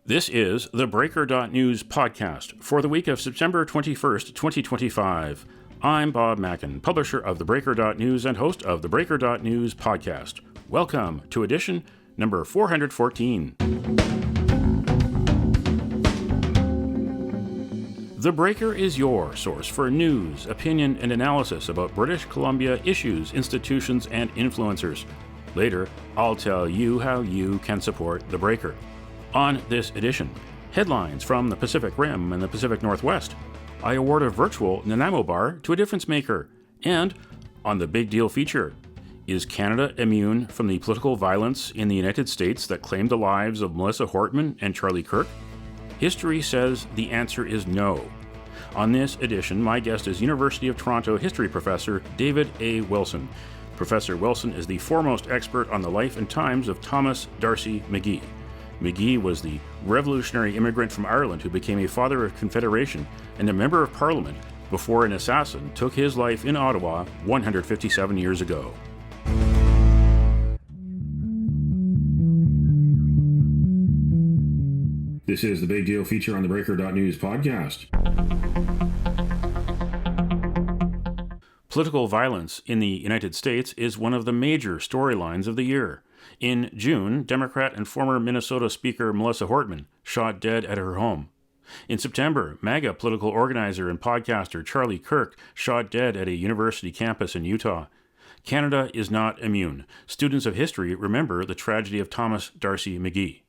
This is theBreaker.news podcast for the week of September 21st, 2025. I'm Bob Mackin, publisher of theBreaker.news and host of theBreaker.news podcast. Welcome to edition number 414. The Breaker is your source for news, opinion, and analysis about British Columbia issues, institutions, and influencers. Later, I'll tell you how you can support The Breaker. On this edition, headlines from the Pacific Rim and the Pacific Northwest. I award a virtual Nanaimo bar to a difference maker. And on the big deal feature, is Canada immune from the political violence in the United States that claimed the lives of Melissa Hortman and Charlie Kirk? History says the answer is no. On this edition, my guest is University of Toronto history professor David A. Wilson. Professor Wilson is the foremost expert on the life and times of Thomas D'Arcy McGee. McGee was the revolutionary immigrant from Ireland who became a father of Confederation and a member of Parliament before an assassin took his life in Ottawa 157 years ago. This is the big deal feature on the Breaker.news podcast. Political violence in the United States is one of the major storylines of the year. In June, Democrat and former Minnesota Speaker Melissa Hortman shot dead at her home. In September, MAGA political organizer and podcaster Charlie Kirk shot dead at a university campus in Utah. Canada is not immune. Students of history remember the tragedy of Thomas D'Arcy McGee.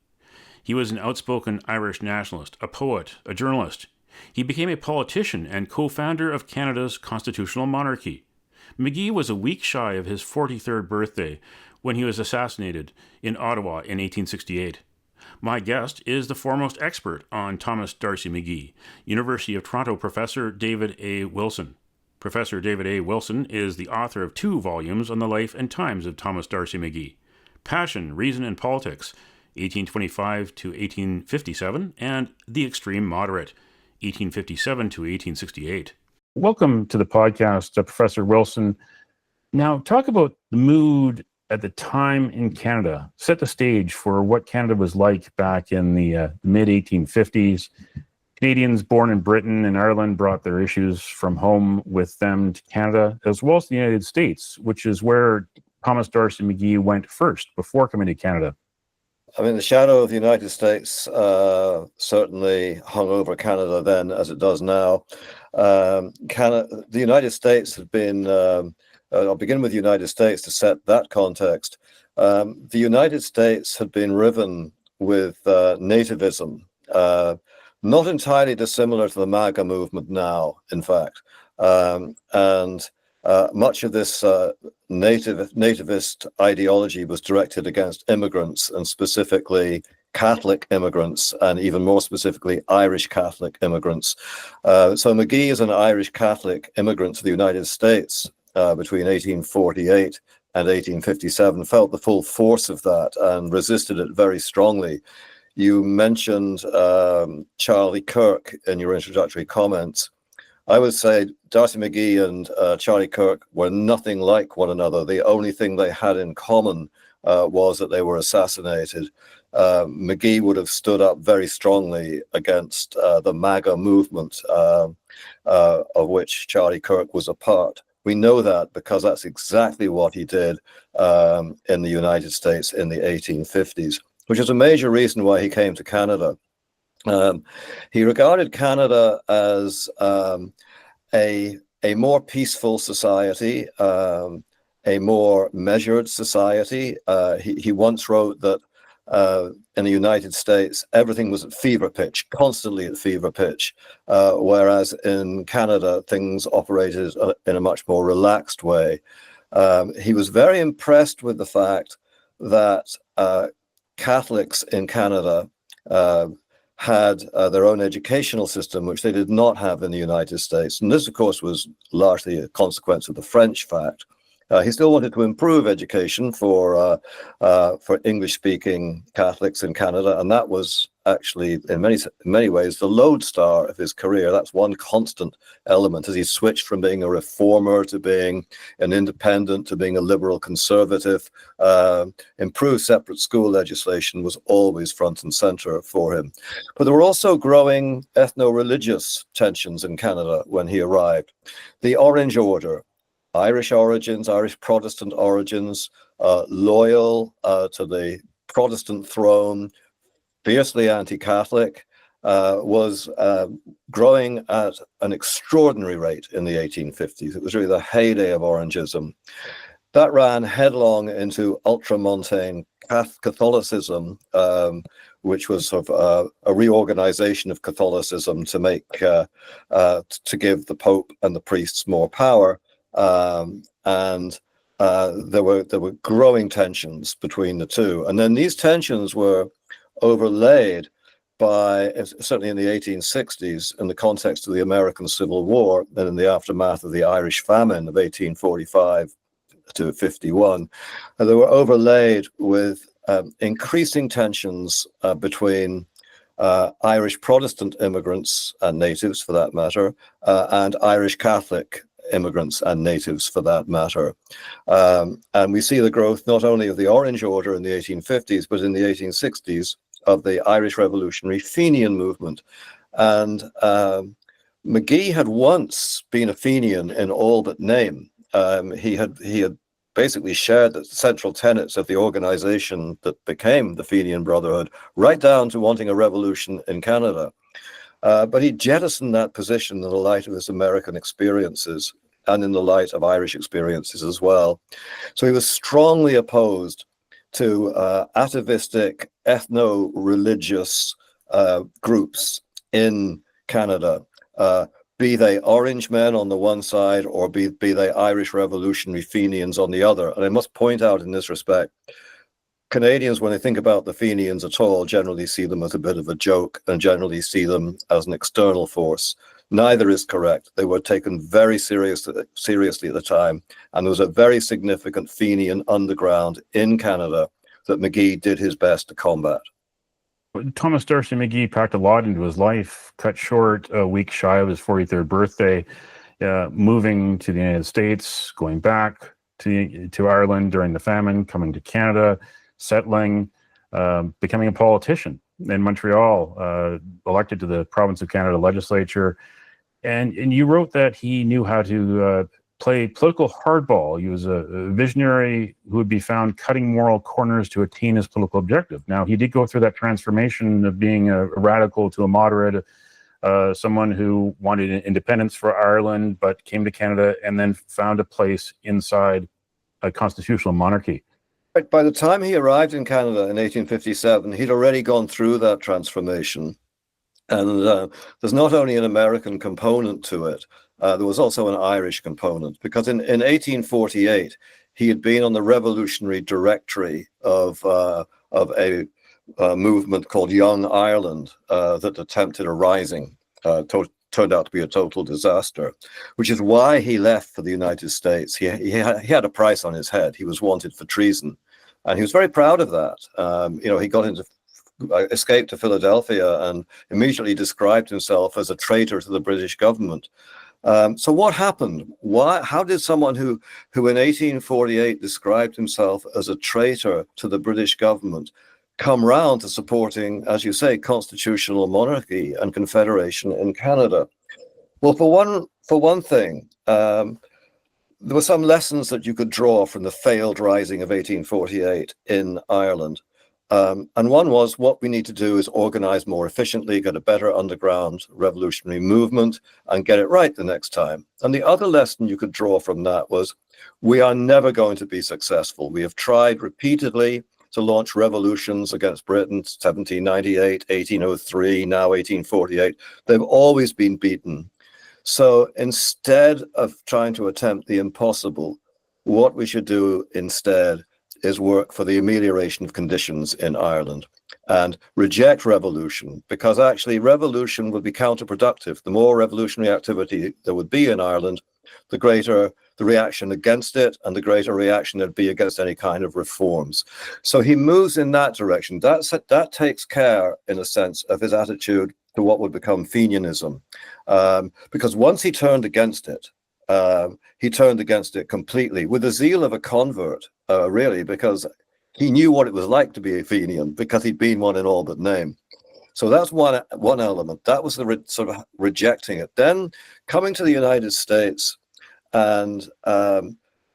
He was an outspoken Irish nationalist, a poet, a journalist. He became a politician and co-founder of Canada's constitutional monarchy. McGee was a week shy of his 43rd birthday when he was assassinated in Ottawa in 1868. My guest is the foremost expert on Thomas D'Arcy McGee, University of Toronto professor David A. Wilson. Professor David A. Wilson is the author of 2 volumes on the life and times of Thomas D'Arcy McGee: Passion, Reason, and Politics, 1825 to 1857, and The Extreme Moderate, 1857 to 1868. Welcome to the podcast, Professor Wilson. Now, talk about the mood at the time in Canada. Set the stage for what Canada was like back in the mid-1850s. Canadians born in Britain and Ireland brought their issues from home with them to Canada, as well as the United States, which is where Thomas D'Arcy McGee went first before coming to Canada. I mean, the shadow of the United States certainly hung over Canada then, as it does now. The United States had been, I'll begin with the United States to set that context. The United States had been riven with nativism, not entirely dissimilar to the MAGA movement now, in fact. Much of this nativist ideology was directed against immigrants, and specifically Catholic immigrants, and even more specifically Irish Catholic immigrants. So McGee is an Irish Catholic immigrant to the United States between 1848 and 1857, felt the full force of that and resisted it very strongly. You mentioned Charlie Kirk in your introductory comments. I would say D'Arcy McGee and Charlie Kirk were nothing like one another. The only thing they had in common was that they were assassinated. McGee would have stood up very strongly against the MAGA movement, of which Charlie Kirk was a part. We know that because that's exactly what he did in the United States in the 1850s, which is a major reason why he came to Canada. He regarded Canada as a more peaceful society, a more measured society. He once wrote that in the United States, everything was at fever pitch, constantly at fever pitch, whereas in Canada, things operated in a much more relaxed way. He was very impressed with the fact that Catholics in Canada had their own educational system, which they did not have in the United States. And this, of course, was largely a consequence of the French fact. He still wanted to improve education for English-speaking Catholics in Canada, and that was actually, in many ways, the lodestar of his career. That's one constant element as he switched from being a reformer to being an independent to being a liberal conservative. Improved separate school legislation was always front and center for him. But there were also growing ethno-religious tensions in Canada when he arrived. The Orange Order, Irish origins, Irish Protestant origins, loyal to the Protestant throne, fiercely anti-Catholic, was growing at an extraordinary rate in the 1850s. It was really the heyday of Orangism. That ran headlong into ultramontane Catholicism, which was sort of a reorganization of Catholicism to make to give the Pope and the priests more power, and there were growing tensions between the two, and then these tensions were overlaid by, certainly in the 1860s, in the context of the American Civil War and in the aftermath of the Irish famine of 1845 to 51, they were overlaid with increasing tensions between Irish Protestant immigrants and natives, for that matter, and Irish Catholic immigrants and natives, for that matter. And we see the growth not only of the Orange Order in the 1850s, but in the 1860s of the Irish Revolutionary Fenian movement. And Magee had once been a Fenian in all but name. He had basically shared the central tenets of the organization that became the Fenian Brotherhood, right down to wanting a revolution in Canada. But he jettisoned that position in the light of his American experiences and in the light of Irish experiences as well. So he was strongly opposed to atavistic, ethno-religious groups in Canada, be they Orange men on the one side or be they Irish Revolutionary Fenians on the other. And I must point out in this respect, Canadians, when they think about the Fenians at all, generally see them as a bit of a joke and generally see them as an external force. Neither is correct. They were taken very seriously at the time, and there was a very significant Fenian underground in Canada that Magee did his best to combat. Thomas D'Arcy Magee packed a lot into his life, cut short a week shy of his 43rd birthday, moving to the United States, going back to Ireland during the famine, coming to Canada, settling, becoming a politician in Montreal, elected to the Province of Canada legislature. And you wrote that he knew how to play political hardball. He was a visionary who would be found cutting moral corners to attain his political objective. Now, he did go through that transformation of being a radical to a moderate, someone who wanted independence for Ireland, but came to Canada and then found a place inside a constitutional monarchy. By the time he arrived in Canada in 1857, he'd already gone through that transformation. And there's not only an American component to it, there was also an Irish component, because in 1848, he had been on the revolutionary directory of a movement called Young Ireland that attempted a rising, turned out to be a total disaster, which is why he left for the United States. He had a price on his head. He was wanted for treason, and he was very proud of that. He escaped to Philadelphia and immediately described himself as a traitor to the British government. So what happened? How did someone who in 1848 described himself as a traitor to the British government come round to supporting, as you say, constitutional monarchy and confederation in Canada? Well, for one thing, there were some lessons that you could draw from the failed rising of 1848 in Ireland. And one was, what we need to do is organize more efficiently, get a better underground revolutionary movement, and get it right the next time. And the other lesson you could draw from that was, we are never going to be successful. We have tried repeatedly to launch revolutions against Britain, 1798, 1803, now 1848. They've always been beaten. So instead of trying to attempt the impossible, what we should do instead is work for the amelioration of conditions in Ireland and reject revolution, because actually revolution would be counterproductive. The more revolutionary activity there would be in Ireland, the greater the reaction against it, and the greater reaction there'd be against any kind of reforms. So he moves in that direction. That takes care, in a sense, of his attitude to what would become Fenianism. Because once he turned against it, he turned against it completely with the zeal of a convert, really, because he knew what it was like to be a Fenian, because he'd been one in all but name. So that's one element. That was the sort of rejecting it. Then coming to the United States and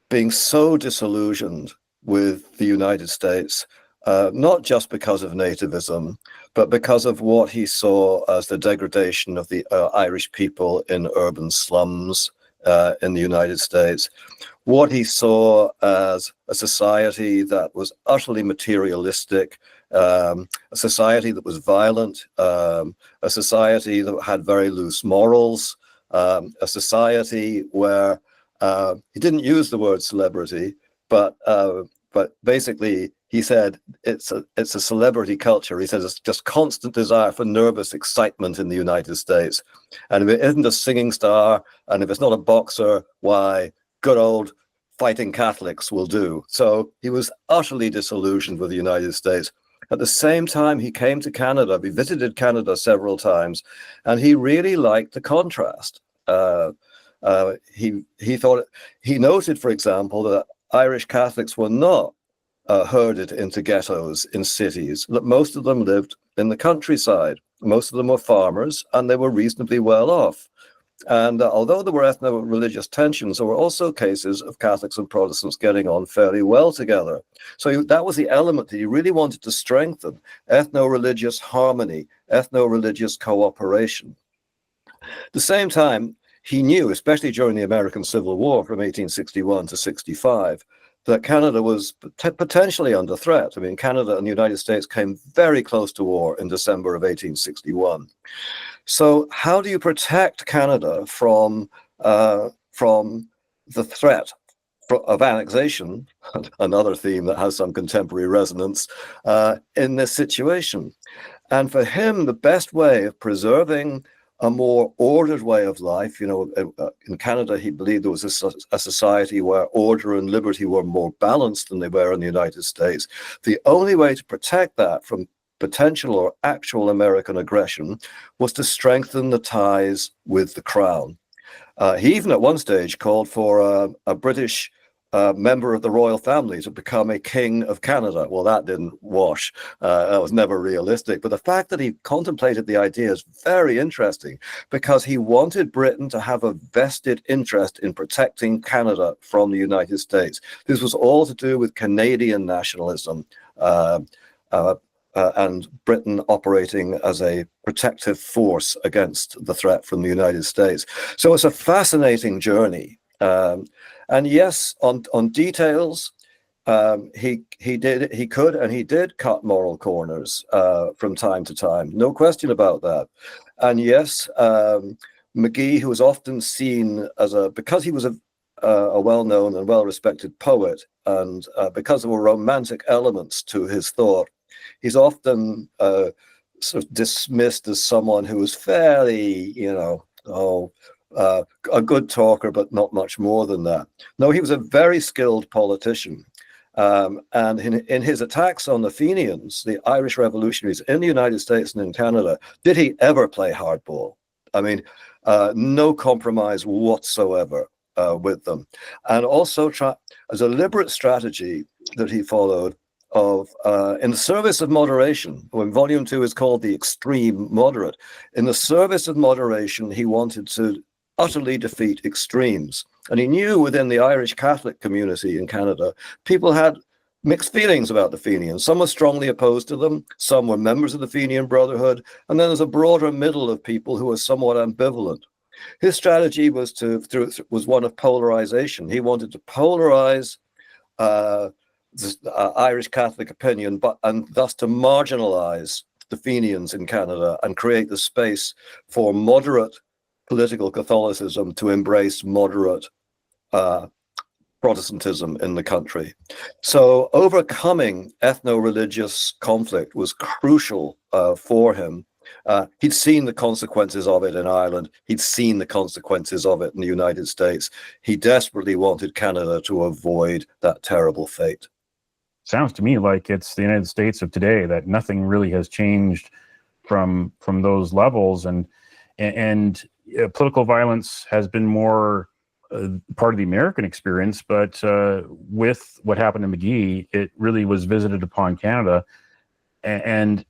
being so disillusioned with the United States, not just because of nativism, but because of what he saw as the degradation of the Irish people in urban slums in the United States, what he saw as a society that was utterly materialistic, a society that was violent, a society that had very loose morals, a society where he didn't use the word celebrity, but basically he said it's a celebrity culture. He says it's just constant desire for nervous excitement in the United States, and if it isn't a singing star, and if it's not a boxer, why, good old fighting Catholics will do. So he was utterly disillusioned with the United States. At the same time, he came to Canada. He visited Canada several times, and he really liked the contrast. He thought, he noted, for example, that Irish Catholics were not herded into ghettos in cities. That most of them lived in the countryside. Most of them were farmers, and they were reasonably well off. And although there were ethno-religious tensions, there were also cases of Catholics and Protestants getting on fairly well together. So that was the element that he really wanted to strengthen: ethno-religious harmony, ethno-religious cooperation. At the same time, he knew, especially during the American Civil War from 1861 to 65, that Canada was potentially under threat. I mean, Canada and the United States came very close to war in December of 1861. So how do you protect Canada from the threat of annexation, another theme that has some contemporary resonance, in this situation? And for him, the best way of preserving a more ordered way of life, in Canada, he believed there was a society where order and liberty were more balanced than they were in the United States. The only way to protect that from potential or actual American aggression was to strengthen the ties with the crown. He even at one stage called for a British member of the royal family to become a king of Canada. Well, that didn't wash. That was never realistic. But the fact that he contemplated the idea is very interesting, because he wanted Britain to have a vested interest in protecting Canada from the United States. This was all to do with Canadian nationalism, and Britain operating as a protective force against the threat from the United States. So it's a fascinating journey. And yes, on details, he could and he did cut moral corners from time to time. No question about that. And yes, McGee, who was often seen as because he was a well-known and well-respected poet, and because there were romantic elements to his thought, he's often sort of dismissed as someone who was fairly, a good talker, but not much more than that. No, he was a very skilled politician. And in his attacks on the Fenians, the Irish revolutionaries in the United States and in Canada, did he ever play hardball? I mean, no compromise whatsoever with them. And also as a deliberate strategy that he followed of in the service of moderation, when volume 2 is called the extreme moderate, in the service of moderation, he wanted to utterly defeat extremes. And he knew within the Irish Catholic community in Canada, people had mixed feelings about the Fenians. Some were strongly opposed to them, some were members of the Fenian Brotherhood, and then there's a broader middle of people who were somewhat ambivalent. His strategy was one of polarization. He wanted to polarize Irish Catholic opinion, and thus to marginalize the Fenians in Canada and create the space for moderate political Catholicism to embrace moderate Protestantism in the country. So overcoming ethno-religious conflict was crucial for him. He'd seen the consequences of it in Ireland. He'd seen the consequences of it in the United States. He desperately wanted Canada to avoid that terrible fate. Sounds to me like it's the United States of today, that nothing really has changed from those levels, and political violence has been more part of the American experience. But with what happened to McGee, it really was visited upon Canada. And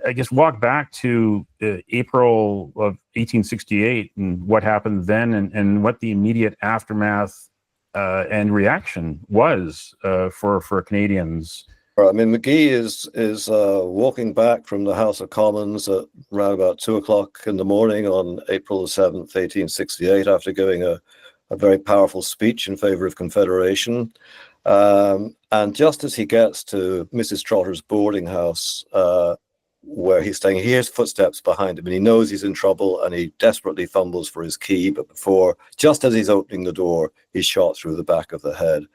I guess walk back to April of 1868 and what happened then, and what the immediate aftermath and reaction was for Canadians. I mean, McGee is walking back from the House of Commons at around about 2 o'clock in the morning on April the 7th, 1868, after giving a very powerful speech in favor of Confederation. And just as he gets to Mrs. Trotter's boarding house, where he's staying, he hears footsteps behind him, and he knows he's in trouble, and he desperately fumbles for his key. But just as he's opening the door, he's shot through the back of the head,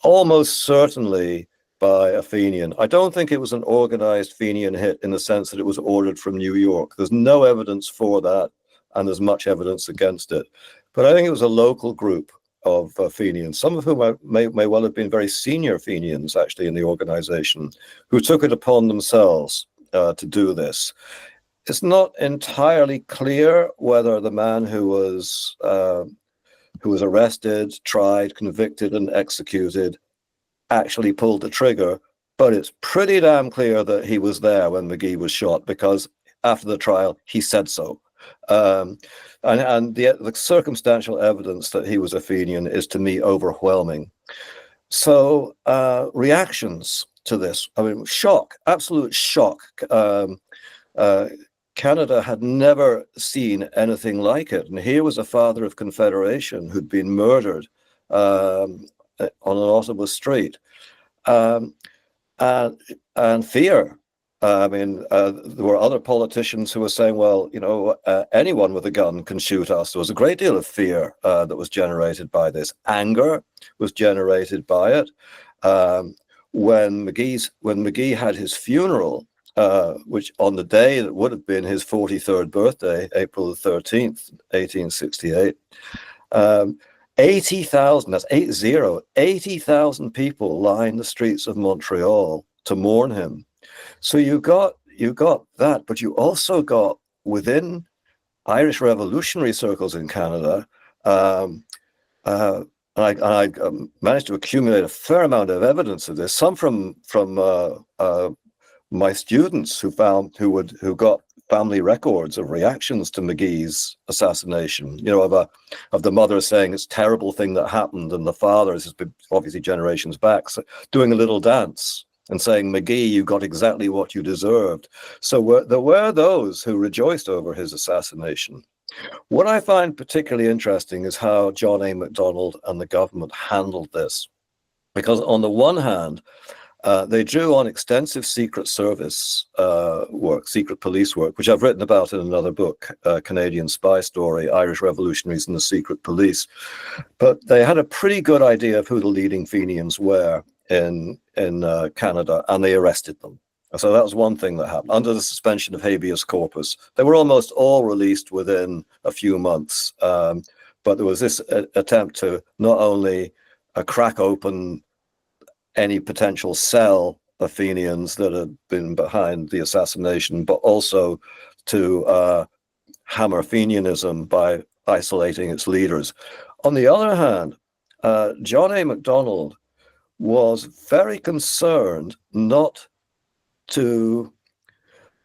almost certainly by a Fenian. I don't think it was an organized Fenian hit in the sense that it was ordered from New York. There's no evidence for that, and there's much evidence against it. But I think it was a local group of Fenians, some of whom may well have been very senior Fenians actually in the organization, who took it upon themselves to do this. It's not entirely clear whether the man who was arrested, tried, convicted, and executed actually pulled the trigger, but it's pretty damn clear that he was there when McGee was shot, because after the trial he said so. And the circumstantial evidence that he was a Fenian is, to me, overwhelming. So reactions to this, I mean, shock, absolute shock. Canada had never seen anything like it, and here was a father of Confederation who'd been murdered on an Ottawa street, and fear. I mean, there were other politicians who were saying, well, anyone with a gun can shoot us. There was a great deal of fear that was generated by this. Anger was generated by it. When McGee had his funeral, which on the day that would have been his 43rd birthday, April the 13th, 1868, 80,000, that's 80,000 people lined the streets of Montreal to mourn him. So you got that, but you also got, within Irish revolutionary circles in Canada, and I managed to accumulate a fair amount of evidence of this. Some from my students who got family records of reactions to McGee's assassination. Of the mother saying it's a terrible thing that happened, and the father, this has been obviously generations back, so doing a little dance and saying, McGee, you got exactly what you deserved. So there were those who rejoiced over his assassination. What I find particularly interesting is how John A. Macdonald and the government handled this. Because on the one hand, they drew on extensive Secret Service work, secret police work, which I've written about in another book, Canadian Spy Story, Irish Revolutionaries and the Secret Police. But they had a pretty good idea of who the leading Fenians were in Canada, and they arrested them. So that was one thing that happened. Under the suspension of habeas corpus, they were almost all released within a few months. But there was this attempt to not only crack open any potential cell of Fenians that had been behind the assassination, but also to hammer Fenianism by isolating its leaders. On the other hand, John A. Macdonald was very concerned not to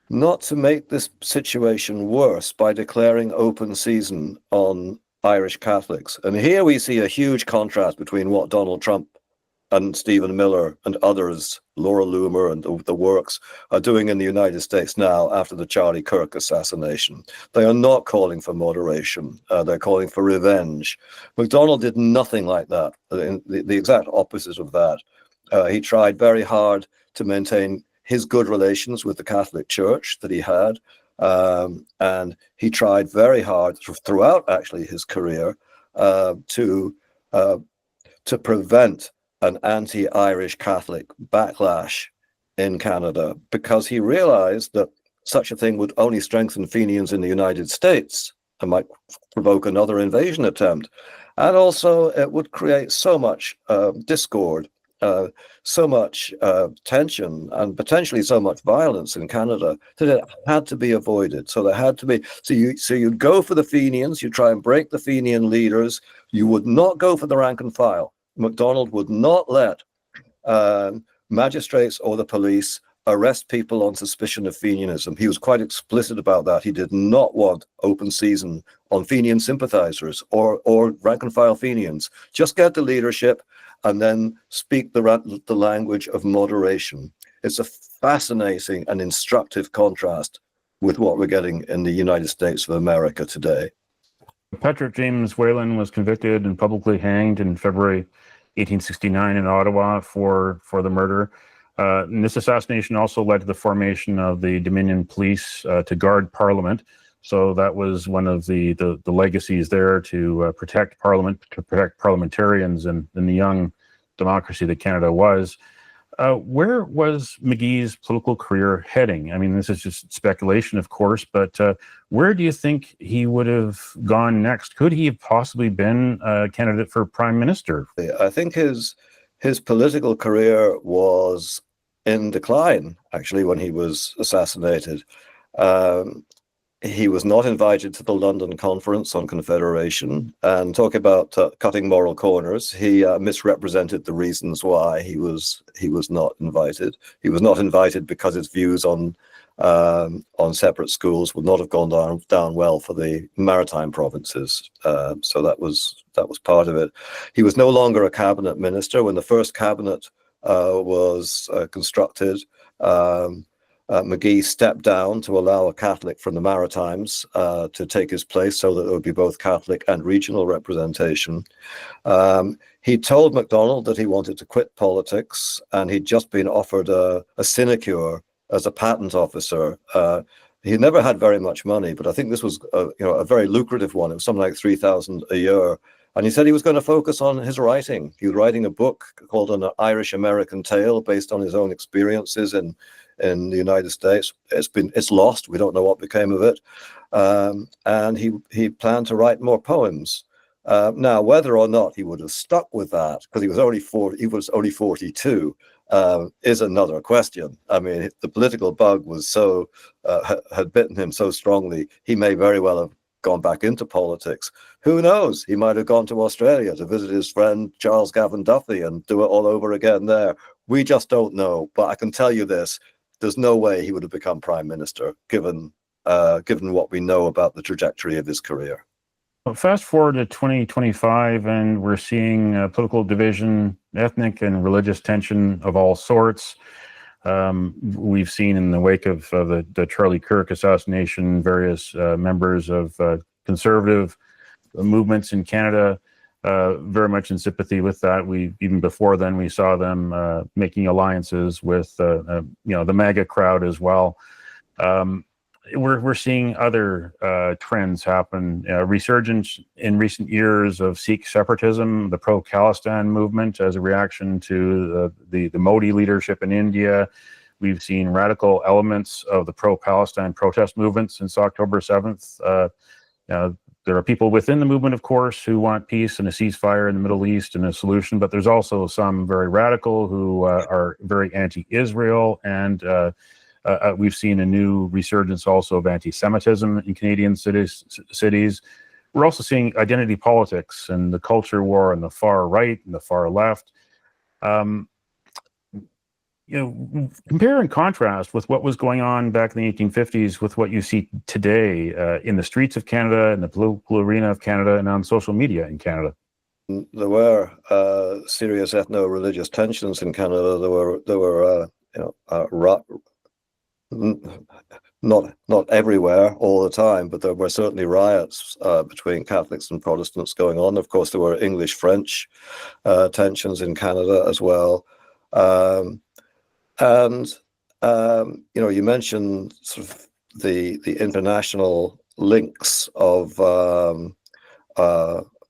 make this situation worse by declaring open season on Irish Catholics. And here we see a huge contrast between what Donald Trump and Stephen Miller and others, Laura Loomer and the works, are doing in the United States now after the Charlie Kirk assassination. They are not calling for moderation. They're calling for revenge. Macdonald did nothing like that, the exact opposite of that. He tried very hard to maintain his good relations with the Catholic Church that he had, and he tried very hard throughout actually his career to prevent an anti-Irish Catholic backlash in Canada, because he realized that such a thing would only strengthen Fenians in the United States and might provoke another invasion attempt. And also, it would create so much discord, so much tension, and potentially so much violence in Canada that it had to be avoided. So there had to be. So you'd go for the Fenians, you try and break the Fenian leaders. You would not go for the rank and file. MacDonald would not let magistrates or the police arrest people on suspicion of Fenianism. He was quite explicit about that. He did not want open season on Fenian sympathizers or rank and file Fenians. Just get the leadership and then speak the language of moderation. It's a fascinating and instructive contrast with what we're getting in the United States of America today. Patrick James Whalen was convicted and publicly hanged in February 1869 in Ottawa for the murder. And this assassination also led to the formation of the Dominion Police to guard Parliament. So that was one of the legacies there, to protect Parliament, to protect parliamentarians and the young democracy that Canada was. Where was McGee's political career heading? I mean, this is just speculation, of course, but where do you think he would have gone next? Could he have possibly been a candidate for prime minister? I think his political career was in decline, actually, when he was assassinated. He was not invited to the London Conference on Confederation. And talking about cutting moral corners, he misrepresented the reasons why he was not invited. He was not invited because his views on separate schools would not have gone down well for the maritime provinces. So that was part of it. He was no longer a cabinet minister when the first cabinet was constructed. McGee stepped down to allow a Catholic from the Maritimes to take his place, so that there would be both Catholic and regional representation. He told MacDonald that he wanted to quit politics, and he'd just been offered a sinecure as a patent officer. He never had very much money, but I think this was a very lucrative one. It was something like $3,000 a year. And he said he was going to focus on his writing. He was writing a book called An Irish American Tale, based on his own experiences in the United States. It's lost. We don't know what became of it. And he planned to write more poems. Now, whether or not he would have stuck with that, because he was only 42, is another question. I mean, the political bug was had bitten him so strongly, he may very well have gone back into politics. Who knows? He might have gone to Australia to visit his friend Charles Gavin Duffy and do it all over again there. We just don't know. But I can tell you this: there's no way he would have become prime minister, given what we know about the trajectory of his career. Fast forward to 2025, and we're seeing political division, ethnic and religious tension of all sorts. We've seen in the wake of the Charlie Kirk assassination, various members of conservative movements in Canada very much in sympathy with that. Even before then, we saw them making alliances with the MAGA crowd as well. We're seeing other trends happen. Resurgence in recent years of Sikh separatism, the pro-Khalistan movement as a reaction to the Modi leadership in India. We've seen radical elements of the pro-Palestine protest movement since October 7th. There are people within the movement, of course, who want peace and a ceasefire in the Middle East and a solution, but there's also some very radical who are very anti-Israel, and we've seen a new resurgence also of anti-Semitism in Canadian cities. We're also seeing identity politics and the culture war on the far right and the far left. Compare and contrast with what was going on back in the 1850s with what you see today in the streets of Canada, in the political arena of Canada, and on social media in Canada. There were serious ethno-religious tensions in Canada. There were not everywhere all the time, but there were certainly riots between Catholics and Protestants going on. Of course, there were English-French tensions in Canada as well. You mentioned sort of the international links of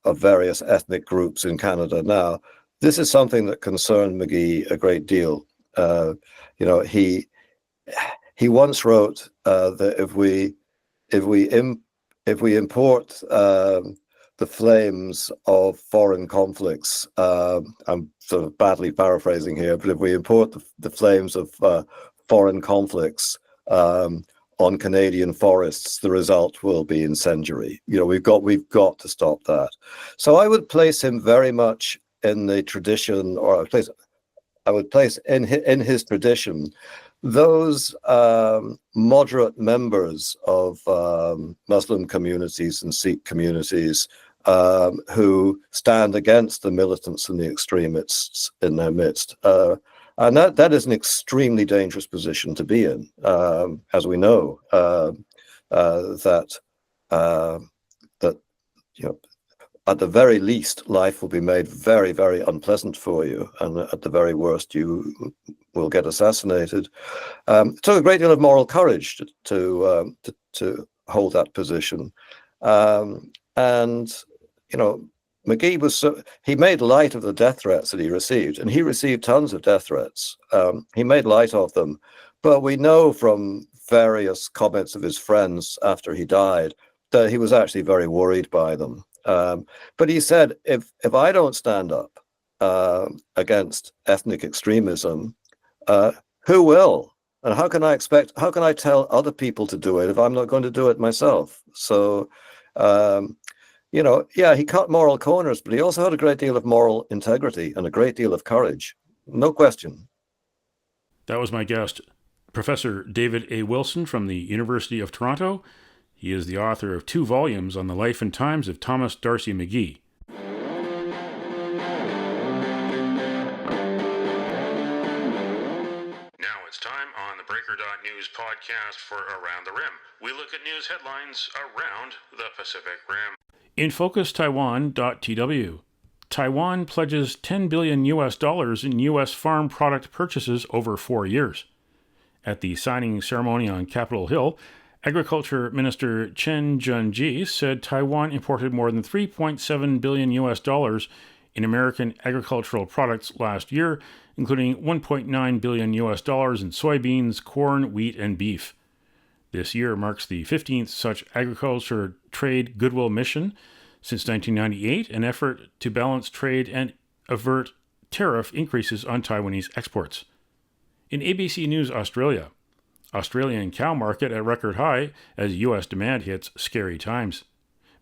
various ethnic groups in Canada. Now, this is something that concerned McGee a great deal. he once wrote that if we import the flames of foreign conflicts, I'm sort of badly paraphrasing here, but if we import the flames of foreign conflicts on Canadian forests, the result will be incendiary. We've got to stop that. So I would place him very much in the tradition, or I would place in his tradition those moderate members of Muslim communities and Sikh communities who stand against the militants and the extremists in their midst. And that is an extremely dangerous position to be in, as we know, that at the very least, life will be made very, very unpleasant for you, and at the very worst, you will get assassinated. It took a great deal of moral courage to hold that position, and McGee he made light of the death threats that he received, and he received tons of death threats. He made light of them, but we know from various comments of his friends after he died that he was actually very worried by them. But he said, if I don't stand up against ethnic extremism, who will? And how can I tell other people to do it if I'm not going to do it myself? So, he cut moral corners, but he also had a great deal of moral integrity and a great deal of courage. No question. That was my guest, Professor David A. Wilson from the University of Toronto. He is the author of 2 volumes on the life and times of Thomas D'Arcy McGee. Now it's time on the theBreaker.news podcast for Around the Rim. We look at news headlines around the Pacific Rim. In focus, Taiwan.tw. Taiwan pledges $10 billion in U.S. farm product purchases over 4 years. At the signing ceremony on Capitol Hill, Agriculture Minister Chen Junji said Taiwan imported more than $3.7 billion in American agricultural products last year, including $1.9 billion in soybeans, corn, wheat, and beef. This year marks the 15th such agriculture trade goodwill mission since 1998, an effort to balance trade and avert tariff increases on Taiwanese exports. In ABC News Australia, Australian cow market at record high as U.S. demand hits scary times.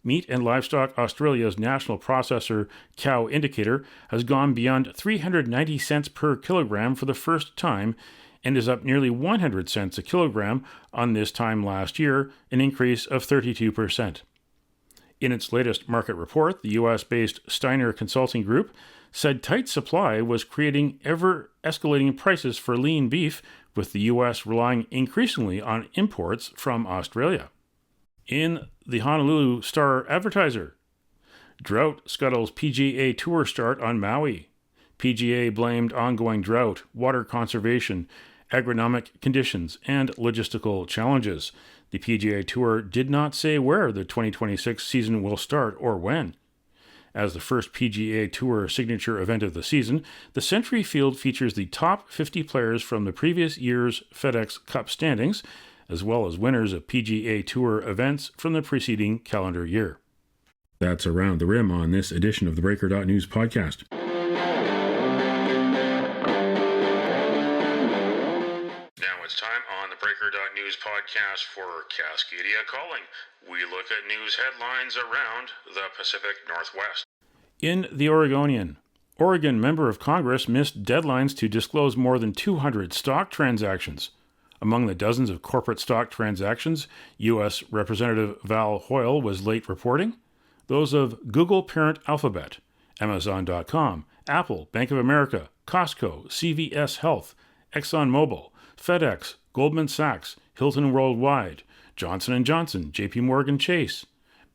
Meat and Livestock Australia's national processor cow indicator has gone beyond 390 cents per kilogram for the first time and is up nearly 100 cents a kilogram on this time last year, an increase of 32%. In its latest market report, the U.S.-based Steiner Consulting Group said tight supply was creating ever-escalating prices for lean beef, with the U.S. relying increasingly on imports from Australia. In the Honolulu Star-Advertiser, drought scuttles PGA Tour start on Maui. PGA blamed ongoing drought, water conservation, agronomic conditions, and logistical challenges. The PGA Tour did not say where the 2026 season will start or when. As the first PGA Tour signature event of the season, the Century Field features the top 50 players from the previous year's FedEx Cup standings, as well as winners of PGA Tour events from the preceding calendar year. That's Around the Rim on this edition of the Breaker.news podcast. Now it's time on the Breaker.news podcast for Cascadia Calling. We look at news headlines around the Pacific Northwest. In the Oregonian, Oregon member of Congress missed deadlines to disclose more than 200 stock transactions. Among the dozens of corporate stock transactions U.S. Representative Val Hoyle was late reporting, those of Google parent Alphabet, Amazon.com, Apple, Bank of America, Costco, CVS Health, ExxonMobil, FedEx, Goldman Sachs, Hilton Worldwide, Johnson & Johnson, JP Morgan Chase,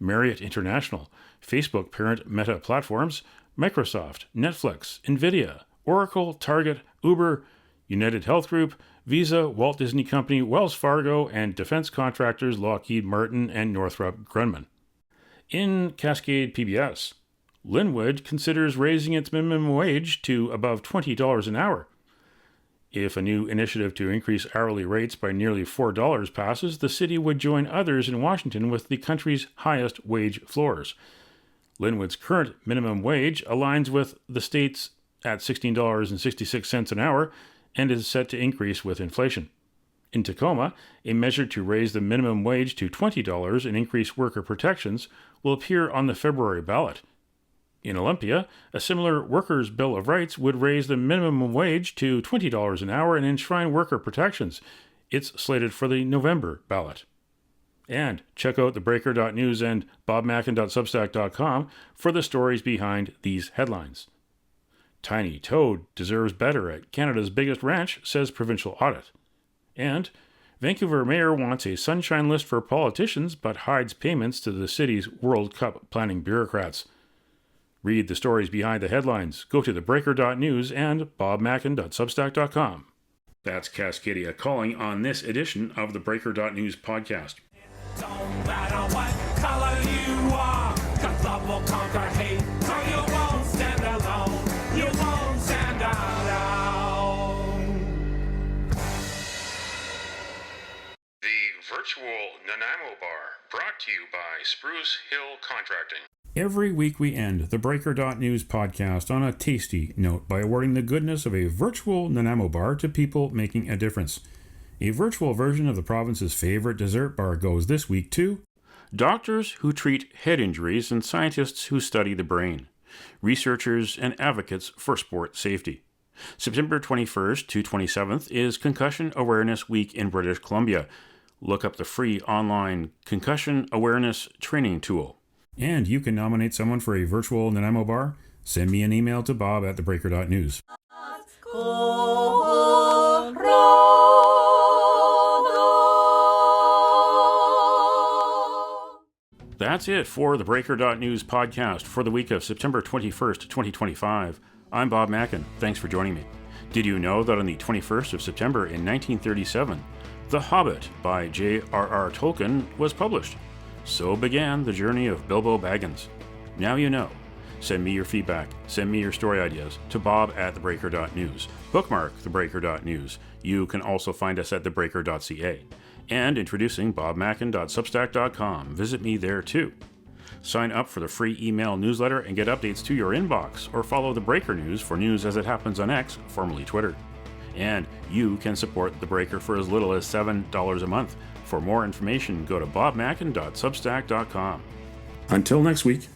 Marriott International, Facebook parent Meta Platforms, Microsoft, Netflix, Nvidia, Oracle, Target, Uber, United Health Group, Visa, Walt Disney Company, Wells Fargo, and defense contractors Lockheed Martin and Northrop Grumman. In Cascade PBS, Linwood considers raising its minimum wage to above $20 an hour. If a new initiative to increase hourly rates by nearly $4 passes, the city would join others in Washington with the country's highest wage floors. Linwood's current minimum wage aligns with the state's at $16.66 an hour and is set to increase with inflation. In Tacoma, a measure to raise the minimum wage to $20 and increase worker protections will appear on the February ballot. In Olympia, a similar Workers' Bill of Rights would raise the minimum wage to $20 an hour and enshrine worker protections. It's slated for the November ballot. And check out theBreaker.news and bobmackin.substack.com for the stories behind these headlines. Tiny Toad deserves better at Canada's biggest ranch, says provincial audit. And Vancouver mayor wants a sunshine list for politicians but hides payments to the city's World Cup planning bureaucrats. Read the stories behind the headlines. Go to theBreaker.news and bobmackin.substack.com. That's Cascadia calling on this edition of the Breaker.news podcast. Don't matter what color you are, 'cause love will conquer hate, so you won't stand alone, you won't stand alone. The Virtual Nanaimo Bar, brought to you by Spruce Hill Contracting. Every week we end the Breaker.news podcast on a tasty note by awarding the goodness of a virtual Nanaimo bar to people making a difference. A virtual version of the province's favorite dessert bar goes this week to doctors who treat head injuries and scientists who study the brain, researchers and advocates for sport safety. September 21st to 27th is Concussion Awareness Week in British Columbia. Look up the free online Concussion Awareness Training Tool. And you can nominate someone for a virtual Nanaimo bar. Send me an email to bob@theBreaker.news. That's it for the Breaker.news podcast for the week of September 21st, 2025. I'm Bob Mackin. Thanks for joining me. Did you know that on the 21st of September in 1937, The Hobbit by J.R.R. Tolkien was published? So began the journey of Bilbo Baggins. Now you know. Send me your feedback. Send me your story ideas to bob@theBreaker.news. Bookmark theBreaker.news. You can also find us at theBreaker.ca. And introducing bobmackin.substack.com. Visit me there too. Sign up for the free email newsletter and get updates to your inbox, or follow The Breaker News for news as it happens on X, formerly Twitter. And you can support The Breaker for as little as $7 a month. For more information, go to bobmackin.substack.com. Until next week.